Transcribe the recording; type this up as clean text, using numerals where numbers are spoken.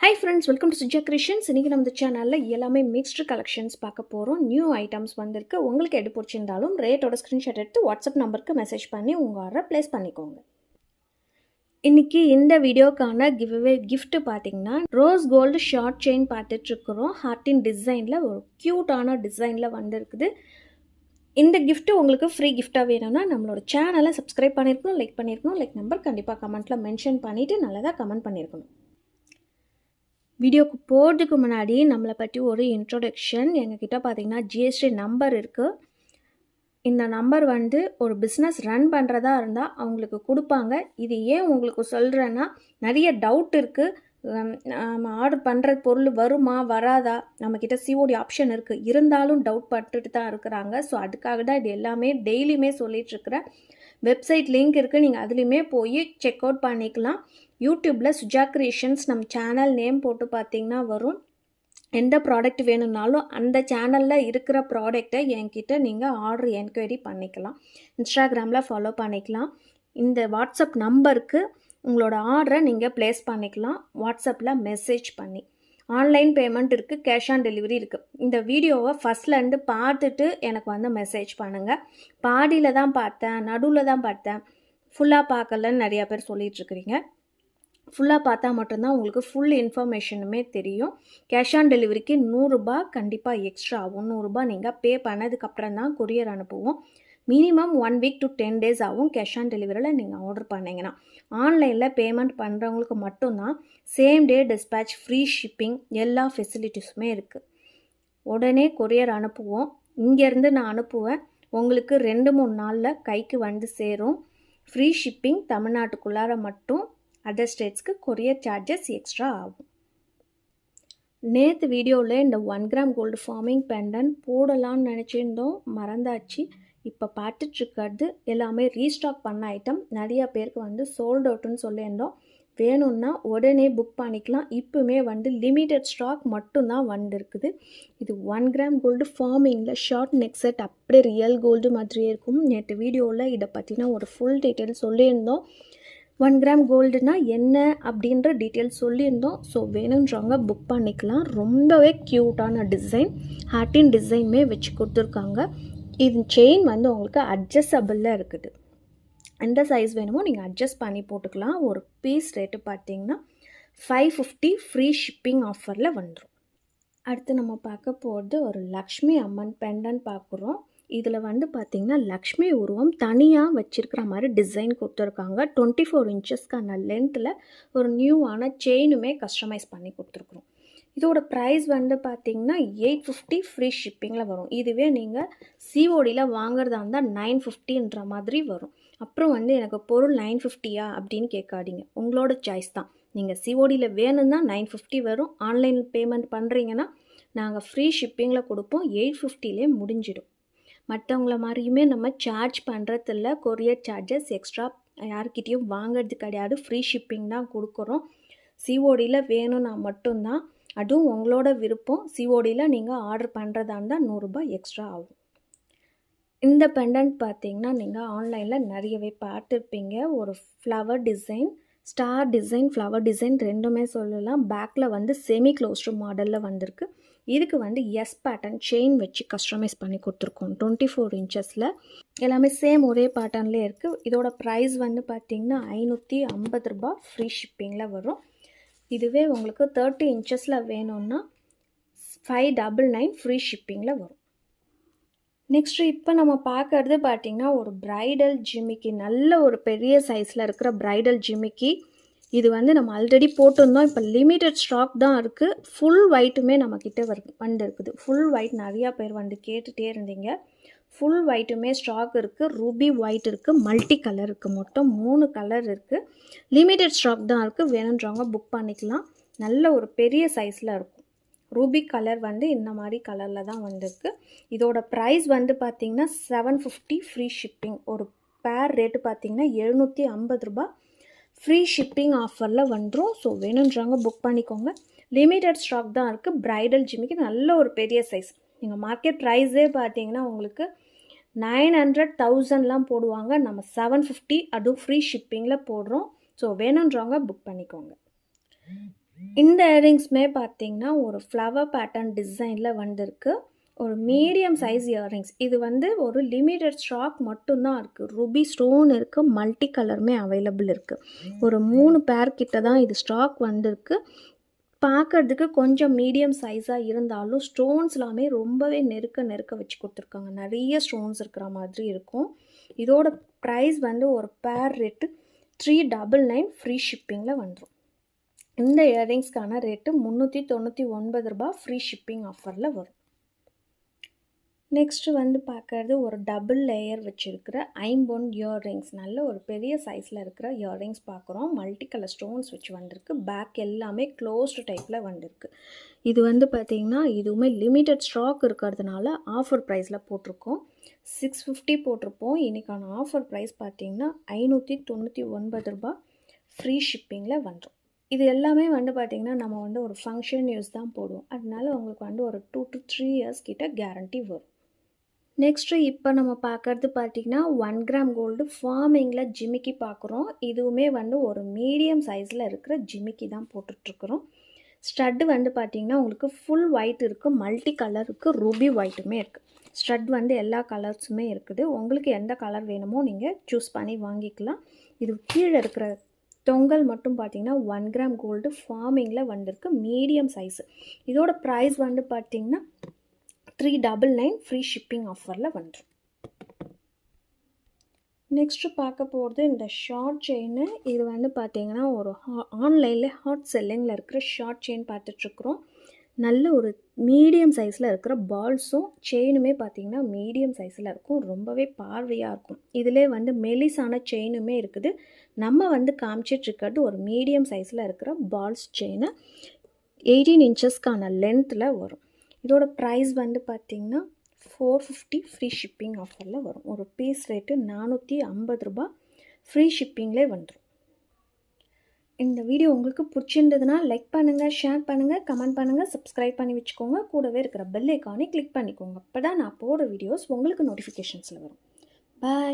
Hi friends, welcome to Suja Creations. இன்னைக்கு நம்ம சேனல்ல எல்லாமே மிக்ஸ்டு கலெக்ஷன்ஸ் பார்க்க போறோம். நியூ ஐட்டம்ஸ் வந்திருக்கு. உங்களுக்கு எது பிடிச்சிருந்தாலும் ரேட்டோட ஸ்கிரீன்ஷாட் எடுத்து வாட்ஸ்அப் நம்பருக்கு மெசேஜ் பண்ணி உங்க ஆர்டரை பிளேஸ் பண்ணிக்கோங்க. இன்னைக்கு இந்த வீடியோக்கான gift பார்த்தீங்கன்னா ரோஸ் கோல்டு ஷார்ட் செயின் பார்த்துட்டு இருக்கிறோம். ஹார்ட்டின் டிசைன்ல ஒரு கியூட்டான டிசைன்ல வந்திருக்குது. இந்த gift உங்களுக்கு ஃப்ரீ கிஃப்டாக வேணும்னா நம்மளோட சேனலை சப்ஸ்கிரைப் பண்ணியிருக்கணும், லைக் நம்பர் கண்டிப்பாக கமெண்ட்டில் மென்ஷன் பண்ணிவிட்டு நல்லதாக கமெண்ட் பண்ணியிருக்கணும். வீடியோக்கு போகிறதுக்கு முன்னாடி நம்மளை பற்றி ஒரு இன்ட்ரோடக்ஷன். எங்ககிட்ட பார்த்தீங்கன்னா ஜிஎஸ்டி நம்பர் இருக்குது. இந்த நம்பர் வந்து ஒரு பிஸ்னஸ் ரன் பண்ணுறதா இருந்தால் அவங்களுக்கு கொடுப்பாங்க. இது ஏன் உங்களுக்கு சொல்கிறேன்னா, நிறைய டவுட் இருக்குது. நம்ம ஆர்டர் பண்ணுற பொருள் வருமா வராதா, நம்மக்கிட்ட சிஓடி ஆப்ஷன் இருக்குது, இருந்தாலும் டவுட் பட்டுட்டு தான் இருக்கிறாங்க. ஸோ அதுக்காக தான் இது எல்லாமே டெய்லியுமே சொல்லிகிட்ருக்கிறேன். வெப்சைட் லிங்க் இருக்குது, நீங்கள் அதுலேயுமே போய் செக் அவுட் பண்ணிக்கலாம். யூடியூப்பில் சுஜா கிரியேஷன்ஸ் நம்ம சேனல் நேம் போட்டு பார்த்தீங்கன்னா வரும். எந்த ப்ராடக்ட் வேணும்னாலும் அந்த சேனலில் இருக்கிற ப்ராடக்டை என்கிட்ட நீங்கள் ஆர்டர் என்கொயரி பண்ணிக்கலாம். இன்ஸ்டாகிராமில் ஃபாலோ பண்ணிக்கலாம். இந்த வாட்ஸ்அப் நம்பருக்கு உங்களோட ஆர்டரை நீங்கள் ப்ளேஸ் பண்ணிக்கலாம். வாட்ஸ்அப்பில் மெசேஜ் பண்ணி ஆன்லைன் பேமெண்ட் இருக்குது, கேஷ் ஆன் டெலிவரி இருக்குது. இந்த வீடியோவை ஃபஸ்ட்லேருந்து பார்த்துட்டு எனக்கு வந்து மெசேஜ் பண்ணுங்கள். பாதியில் தான் பார்த்தேன், நடுவில் தான் பார்த்தேன், ஃபுல்லாக பார்க்கலன்னு நிறையா பேர் சொல்லிகிட்ருக்கிறீங்க. ஃபுல்லாக பார்த்தா மட்டும்தான் உங்களுக்கு ஃபுல் இன்ஃபர்மேஷனுமே தெரியும். கேஷ் ஆன் டெலிவரிக்கு 100 ரூபா கண்டிப்பாக எக்ஸ்ட்ரா ஆகும். 100 ரூபா நீங்கள் பே பண்ணதுக்கப்புறம் தான் கொரியர் அனுப்புவோம். மினிமம் 1 வீக் to 10 days ஆகும் கேஷ் ஆன் டெலிவரியில் நீங்கள் ஆர்டர் பண்ணிங்கன்னா. ஆன்லைனில் பேமெண்ட் பண்ணுறவங்களுக்கு மட்டும்தான் same day dispatch, free shipping எல்லா ஃபெசிலிட்டிஸுமே இருக்குது. உடனே கொரியர் அனுப்புவோம். இங்கேருந்து நான் அனுப்புவேன், உங்களுக்கு 2-3 நாளில் கைக்கு வந்து சேரும். ஃப்ரீ ஷிப்பிங் தமிழ்நாட்டுக்குள்ளார மட்டும். அதர் ஸ்டேட்ஸ்க்கு கொரியர் சார்ஜஸ் எக்ஸ்ட்ரா ஆகும். நேற்று வீடியோவில் இந்த 1 கிராம் கோல்டு ஃபார்மிங் பெண்டன்ட் போடலான்னு நினச்சிருந்தோம், மறந்தாச்சு. இப்போ பார்த்துட்ருக்கிறது எல்லாமே ரீஸ்டாக் பண்ண ஐட்டம். நிறையா பேருக்கு வந்து சோல்ட் அவுட்டுன்னு சொல்லியிருந்தோம். வேணும்னா உடனே புக் பண்ணிக்கலாம். இப்போவுமே வந்து லிமிட்டட் ஸ்டாக் மட்டும்தான் வந்திருக்குது. இது 1 கிராம் கோல்டு ஃபார்மிங்கில் ஷார்ட் நெக் செட், அப்படியே ரியல் கோல்டு மாதிரியே இருக்கும். நேற்று வீடியோவில் இதை பற்றின ஒரு ஃபுல் டீட்டெயில் சொல்லியிருந்தோம். 1 கிராம் கோல்டுனா என்ன அப்படின்ற டீட்டெயில் சொல்லியிருந்தோம். ஸோ வேணுன்றவங்க புக் பண்ணிக்கலாம். ரொம்பவே க்யூட்டான டிசைன், ஹார்ட்டின் டிசைனுமே வச்சு கொடுத்துருக்காங்க. இது செயின் வந்து உங்களுக்கு அட்ஜஸ்டபிளில் இருக்குது. எந்த சைஸ் வேணுமோ நீங்கள் அட்ஜஸ்ட் பண்ணி போட்டுக்கலாம். ஒரு பீஸ் ரேட்டு பார்த்தீங்கன்னா 550 ஃப்ரீ ஷிப்பிங் ஆஃபரில் வந்துடும். அடுத்து நம்ம பார்க்க போகிறது ஒரு லக்ஷ்மி அம்மன் பெண்டன்ட் பார்க்குறோம். இதில் வந்து பார்த்திங்கன்னா லக்ஷ்மி உருவம் தனியாக வச்சுருக்கிற மாதிரி டிசைன் கொடுத்துருக்காங்க. 24 இன்ச்சஸ்க்கான லென்த்தில் ஒரு நியூவான செயினுமே கஸ்டமைஸ் பண்ணி கொடுத்துருக்குறோம். இதோட ப்ரைஸ் வந்து பார்த்திங்கன்னா 850 ஃப்ரீ ஷிப்பிங்கில் வரும். இதுவே நீங்கள் சிஓடியில் வாங்குறதா இருந்தால் 950ன்ற மாதிரி வரும். அப்புறம் வந்து எனக்கு பொருள் 950யா அப்படின்னு கேட்காதீங்க, உங்களோட சாய்ஸ் தான். நீங்கள் சிஓடியில் வேணும்னா 950 வரும். ஆன்லைன் பேமெண்ட் பண்ணுறீங்கன்னா நாங்கள் ஃப்ரீ ஷிப்பிங்கில் கொடுப்போம். 850லே முடிஞ்சிடும். மற்றவங்கள மாதிரியுமே நம்ம சார்ஜ் பண்ணுறதில்ல. கொரியர் சார்ஜஸ் எக்ஸ்ட்ரா யார்கிட்டையும் வாங்கிறது கிடையாது. ஃப்ரீ ஷிப்பிங் தான் கொடுக்குறோம். சிஓடியில் வேணும்னா மட்டும்தான், அதுவும் உங்களோட விருப்பம். சிஓடியில் நீங்கள் ஆர்டர் பண்ணுறதா இருந்தால் 100 ரூபாய் எக்ஸ்ட்ரா ஆகும். இந்த பெண்டன்ட் பார்த்தீங்கன்னா நீங்கள் ஆன்லைனில் நிறையவே பார்த்துருப்பீங்க. ஒரு flower design, star design, flower design ரெண்டுமே சொல்லலாம். பேக்கில் வந்து செமி க்ளோஸ்டு மாடலில் வந்திருக்கு. இதுக்கு வந்து எஸ் பேட்டர்ன் செயின் வச்சு கஸ்டமைஸ் பண்ணி கொடுத்துருக்கோம். 24 இன்ச்சஸில் எல்லாமே சேம் ஒரே பேட்டர்ன்லேயே இருக்குது. இதோட ப்ரைஸ் வந்து பார்த்திங்கன்னா 550 ரூபாய் ஃப்ரீ ஷிப்பிங்கில் வரும். இதுவே உங்களுக்கு 30 இன்ச்சஸில் வேணும்னா 599 ஃப்ரீ ஷிப்பிங்கில் வரும். நெக்ஸ்ட்டு இப்போ நம்ம பார்க்குறது பார்த்திங்கன்னா ஒரு ப்ரைடல் ஜிமிக்கி, நல்ல ஒரு பெரிய சைஸில் இருக்கிற ப்ரைடல் ஜிமிக்கி. இது வந்து நம்ம ஆல்ரெடி போட்டிருந்தோம். இப்போ லிமிட்டட் ஸ்டாக் தான் இருக்குது. ஃபுல் ஒயிட்டுமே நம்மக்கிட்ட வந்து இருக்குது. ஃபுல் ஒயிட் நிறையா பேர் வந்து கேட்டுகிட்டே இருந்தீங்க. ஃபுல் ஒயிட்டுமே ஸ்டாக் இருக்குது. ரூபி ஒயிட் இருக்குது, மல்டி கலர் இருக்குது, மொத்தம் 3 கலர் இருக்குது. லிமிட்டட் ஸ்டாக் தான் இருக்குது. வேணுன்றவங்க புக் பண்ணிக்கலாம். நல்ல ஒரு பெரிய சைஸில் இருக்கும். ரூபி கலர் வந்து இந்த மாதிரி கலரில் தான் வந்திருக்கு. இதோட ப்ரைஸ் வந்து பார்த்திங்கன்னா 750 ஃப்ரீ ஷிப்பிங். ஒரு பேர் ரேட்டு பார்த்திங்கன்னா 750 ரூபாய் ஃப்ரீ ஷிப்பிங் ஆஃபரில் வந்துடும். ஸோ வேணுன்றவங்க புக் பண்ணிக்கோங்க. லிமிட்டட் ஸ்டாக் தான் இருக்குது. ப்ரைடல் ஜிமிக்கு நல்ல ஒரு பெரிய சைஸ். நீங்கள் மார்க்கெட் ப்ரைஸே பார்த்தீங்கன்னா உங்களுக்கு 900,000லாம் போடுவாங்க. நம்ம 750 அதுவும் ஃப்ரீ ஷிப்பிங்கில் போடுறோம். ஸோ வேணுன்றவங்க புக் பண்ணிக்கோங்க. இந்த இயரிங்ஸுமே பார்த்தீங்கன்னா ஒரு ஃப்ளவர் பேட்டர்ன் டிசைனில் வந்திருக்கு. ஒரு மீடியம் சைஸ் இயரிங்ஸ். இது வந்து ஒரு லிமிட்டட் ஸ்டாக் மட்டும்தான் இருக்குது. ரூபி ஸ்டோன் இருக்குது. மல்டி கலருமே அவைலபிள் இருக்குது. ஒரு 3 பேர் கிட்ட தான் இது ஸ்டாக் வந்திருக்கு. பார்க்கறதுக்கு கொஞ்சம் மீடியம் சைஸாக இருந்தாலும் ஸ்டோன்ஸ் எல்லாமே ரொம்பவே நெருக்க வச்சு கொடுத்துருக்காங்க. நிறைய ஸ்டோன்ஸ் இருக்கிற மாதிரி இருக்கும். இதோட ப்ரைஸ் வந்து ஒரு பேர் ரேட்டு 399 ஃப்ரீ ஷிப்பிங்கில் வந்துடும். இந்த இயரிங்ஸ்க்கான ரேட்டு 399 ரூபாய் ஃப்ரீ ஷிப்பிங் ஆஃபரில் வரும். நெக்ஸ்ட்டு வந்து பார்க்குறது ஒரு டபுள் லேயர் வச்சுருக்கிற ஐம்பொன் இயர்ரிங்ஸ். நல்ல ஒரு பெரிய சைஸில் இருக்கிற இயர்ரிங்ஸ் பார்க்குறோம். மல்டி கலர் ஸ்டோன்ஸ் வச்சு வந்திருக்கு. பேக் எல்லாமே க்ளோஸ்டு டைப்பில் வந்திருக்கு. இது வந்து பார்த்திங்கன்னா இதுவுமே லிமிட்டட் ஸ்டாக் இருக்கிறதுனால ஆஃபர் ப்ரைஸில் போட்டிருக்கோம். 650 போட்டிருப்போம். இன்றைக்கான ஆஃபர் ப்ரைஸ் பார்த்திங்கன்னா 599 ரூபாய் ஃப்ரீ ஷிப்பிங்கில் வந்துடும். இது எல்லாமே வந்து பார்த்திங்கன்னா நம்ம வந்து ஒரு ஃபங்க்ஷன் யூஸ் தான் போடுவோம். அதனால உங்களுக்கு வந்து ஒரு 2 to 3 இயர்ஸ் கிட்ட கேரண்டி வரும். நெக்ஸ்ட்டு இப்போ நம்ம பார்க்குறது பார்த்திங்கன்னா 1 கிராம் கோல்டு ஃபார்மிங்கில் ஜிமிக்கி பார்க்குறோம். இதுவுமே வந்து ஒரு மீடியம் சைஸில் இருக்கிற ஜிமிக்கி தான் போட்டுட்ருக்குறோம். ஸ்டட்டு வந்து பார்த்திங்கன்னா உங்களுக்கு ஃபுல் ஒயிட் இருக்குது, மல்டி கலர் இருக்குது, ரூபி ஒயிட்டுமே இருக்குது. ஸ்டட் வந்து எல்லா கலர்ஸுமே இருக்குது. உங்களுக்கு எந்த கலர் வேணுமோ நீங்கள் சூஸ் பண்ணி வாங்கிக்கலாம். இது கீழே இருக்கிற தொங்கல் மட்டும் பார்த்திங்கன்னா 1 கிராம் கோல்டு ஃபார்மிங்கில் வந்திருக்கு, மீடியம் சைஸு. இதோட ப்ரைஸ் வந்து பார்த்திங்கன்னா 399 ஃப்ரீ ஷிப்பிங் ஆஃபரில் வந்துடும். நெக்ஸ்ட்டு பார்க்க போகிறது இந்த ஷார்ட் செயின்னு. இது வந்து பார்த்திங்கன்னா ஒரு ஆன்லைனில் ஹாட் செல்லிங்கில் இருக்கிற ஷார்ட் செயின் பார்த்துட்ருக்குறோம். நல்ல ஒரு மீடியம் சைஸில் இருக்கிற பால்ஸும் செயினுமே பார்த்திங்கன்னா மீடியம் சைஸில் இருக்கும். ரொம்பவே பார்வையாக இருக்கும். இதிலே வந்து மெலிசான செயினுமே இருக்குது. நம்ம வந்து காமிச்சிட்ருக்கிறது ஒரு மீடியம் சைஸில் இருக்கிற பால்ஸ் செயினு 18 இன்ச்சஸ்க்கான லென்த்தில் வரும். இதோட ப்ரைஸ் வந்து பார்த்திங்கன்னா 450 ஃப்ரீ ஷிப்பிங் ஆஃபரில் வரும். ஒரு பீஸ் ரேட்டு 450 ரூபாய் ஃப்ரீ ஷிப்பிங்லேயே வந்துடும். இந்த வீடியோ உங்களுக்கு பிடிச்சிருந்ததுன்னா லைக் பண்ணுங்கள், ஷேர் பண்ணுங்கள், கமெண்ட் பண்ணுங்கள், சப்ஸ்கிரைப் பண்ணி வச்சுக்கோங்க. கூடவே இருக்கிற பெல் ஐக்கானை கிளிக் பண்ணிக்கோங்க. அப்போ தான் நான் போடுற வீடியோஸ் உங்களுக்கு நோட்டிஃபிகேஷன்ஸில் வரும். பாய்.